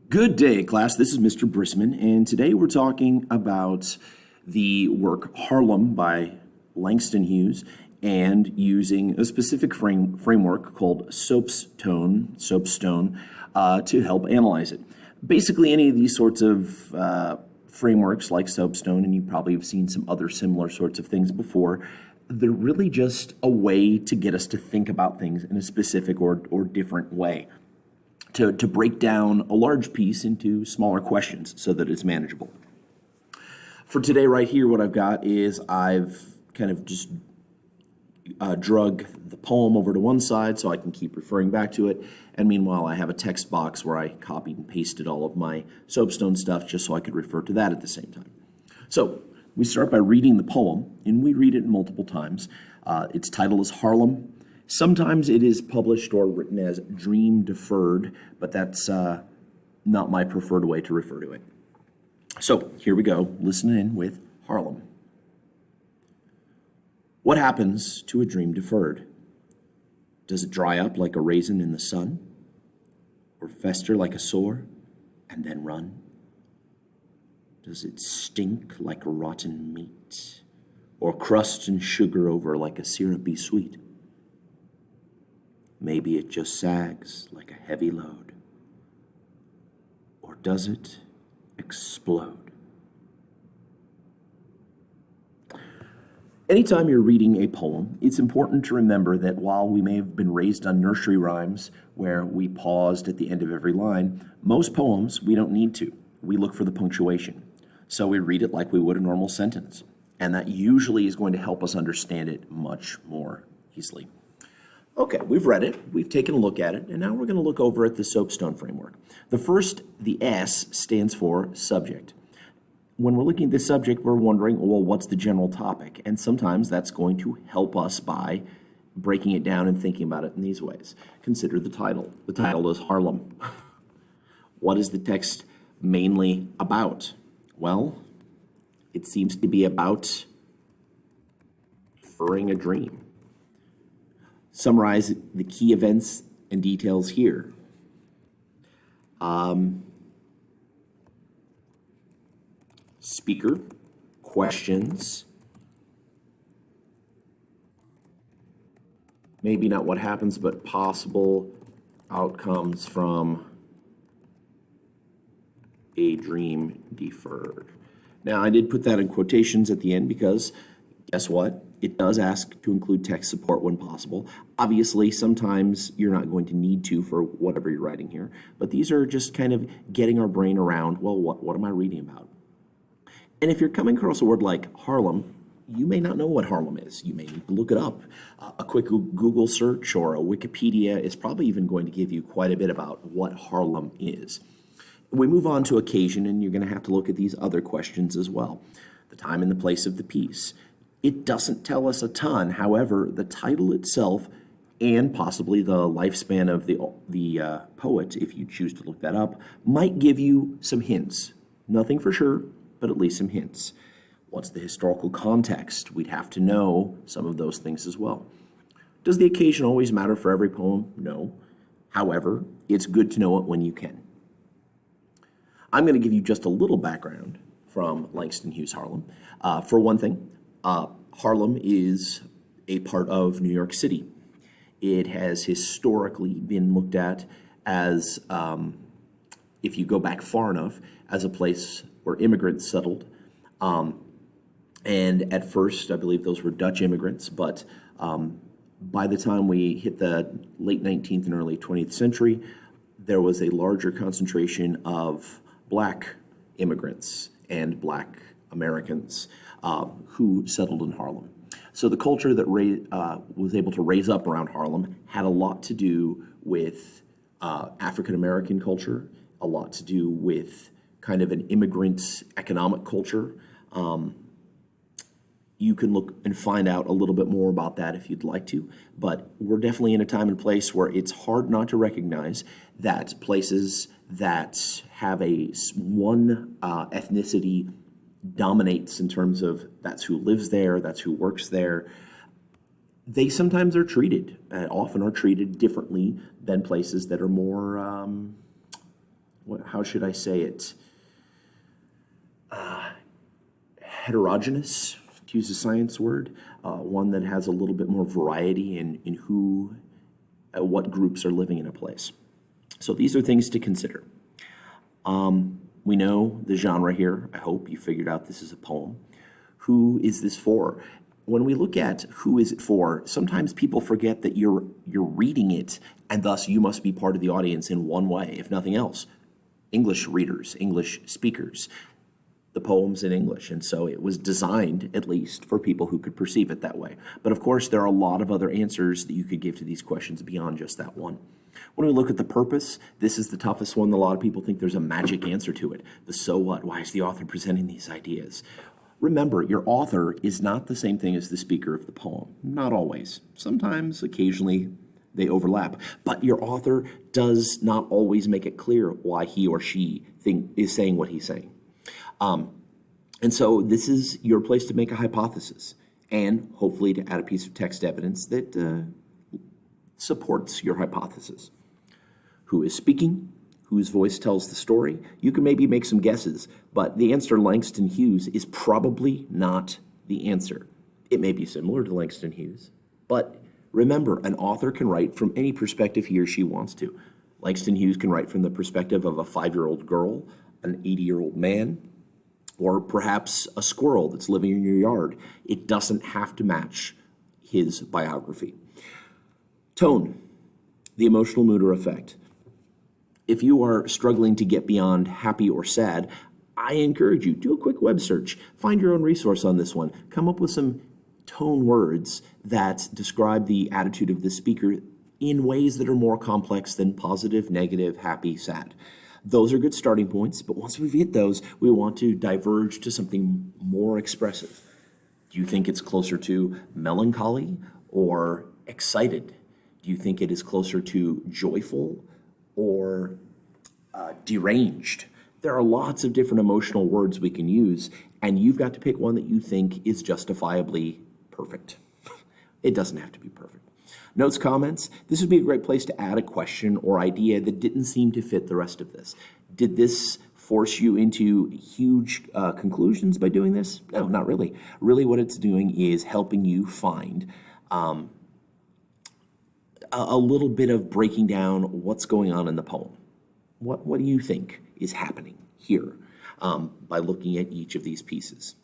Good day, class. This is Mr. Brissman, and today we're talking about the work Harlem by Langston Hughes and using a specific framework called soapstone to help analyze it. Basically, any of these sorts of frameworks like soapstone, and you probably have seen some other similar sorts of things before, they're really just a way to get us to think about things in a specific or different way. To break down a large piece into smaller questions so that it's manageable. For today right here, what I've got is I've kind of just drug the poem over to one side so I can keep referring back to it. And meanwhile, I have a text box where I copied and pasted all of my soapstone stuff just so I could refer to that at the same time. So we start by reading the poem, and we read it multiple times. Its title is Harlem. Sometimes it is published or written as Dream Deferred, but that's not my preferred way to refer to it. So here we go. Listen in with Harlem. What happens to a dream deferred? Does it dry up like a raisin in the sun? Or fester like a sore and then run? Does it stink like rotten meat? Or crust and sugar over like a syrupy sweet? Maybe it just sags like a heavy load. Or does it explode? Anytime you're reading a poem, it's important to remember that while we may have been raised on nursery rhymes where we paused at the end of every line, most poems we don't need to. We look for the punctuation. So we read it like we would a normal sentence. And that usually is going to help us understand it much more easily. Okay, we've read it, we've taken a look at it, and now we're going to look over at the soapstone framework. The S stands for subject. When we're looking at the subject, we're wondering, well, what's the general topic? And sometimes that's going to help us by breaking it down and thinking about it in these ways. Consider the title. The title is Harlem. What is the text mainly about? Well, it seems to be about deferring a dream. Summarize the key events and details here. Speaker, questions, maybe not what happens, but possible outcomes from a dream deferred. Now, I did put that in quotations at the end because guess what? It does ask to include text support when possible. Obviously, sometimes you're not going to need to for whatever you're writing here, but these are just kind of getting our brain around, well, what am I reading about? And if you're coming across a word like Harlem, you may not know what Harlem is. You may need to look it up. A quick Google search or a Wikipedia is probably even going to give you quite a bit about what Harlem is. We move on to occasion, and you're going to have to look at these other questions as well. The time and the place of the piece. It doesn't tell us a ton. However, the title itself and possibly the lifespan of the poet, if you choose to look that up, might give you some hints. Nothing for sure, but at least some hints. What's the historical context? We'd have to know some of those things as well. Does the occasion always matter for every poem? No. However, it's good to know it when you can. I'm going to give you just a little background from Langston Hughes Harlem. For one thing, Harlem is a part of New York City. It has historically been looked at as, if you go back far enough, as a place where immigrants settled. And at first, I believe those were Dutch immigrants, but by the time we hit the late 19th and early 20th century, there was a larger concentration of Black immigrants and Black Americans who settled in Harlem. So the culture that was able to raise up around Harlem had a lot to do with African-American culture, a lot to do with kind of an immigrant economic culture. You can look and find out a little bit more about that if you'd like to, but we're definitely in a time and place where it's hard not to recognize that places that have one ethnicity dominates in terms of that's who lives there, that's who works there, they sometimes are treated, often are treated differently than places that are more, how should I say it, heterogeneous, to use a science word, one that has a little bit more variety in who, what groups are living in a place. So these are things to consider. We know the genre here. I hope you figured out this is a poem. Who is this for? When we look at who is it for, sometimes people forget that you're reading it, and thus you must be part of the audience in one way, if nothing else. English readers, English speakers, the poem's in English, and so it was designed, at least, for people who could perceive it that way. But of course, there are a lot of other answers that you could give to these questions beyond just that one. When we look at the purpose, this is the toughest one. A lot of people think there's a magic answer to it. The so what? Why is the author presenting these ideas? Remember, your author is not the same thing as the speaker of the poem. Not always. Sometimes, occasionally, they overlap. But your author does not always make it clear why he or she is saying what he's saying. And so this is your place to make a hypothesis and hopefully to add a piece of text evidence that supports your hypothesis. Who is speaking? Whose voice tells the story? You can maybe make some guesses, but the answer Langston Hughes is probably not the answer. It may be similar to Langston Hughes, but remember, an author can write from any perspective he or she wants to. Langston Hughes can write from the perspective of a 5-year-old girl, an 80-year-old man, or perhaps a squirrel that's living in your yard. It doesn't have to match his biography. Tone, the emotional mood or effect. If you are struggling to get beyond happy or sad, I encourage you, do a quick web search. Find your own resource on this one. Come up with some tone words that describe the attitude of the speaker in ways that are more complex than positive, negative, happy, sad. Those are good starting points, but once we've hit those, we want to diverge to something more expressive. Do you think it's closer to melancholy or excited? Do you think it is closer to joyful or deranged? There are lots of different emotional words we can use, and you've got to pick one that you think is justifiably perfect. It doesn't have to be perfect. Notes, comments, this would be a great place to add a question or idea that didn't seem to fit the rest of this. Did this force you into huge conclusions by doing this? No, not really. Really what it's doing is helping you find a little bit of breaking down what's going on in the poem. What do you think is happening here by looking at each of these pieces?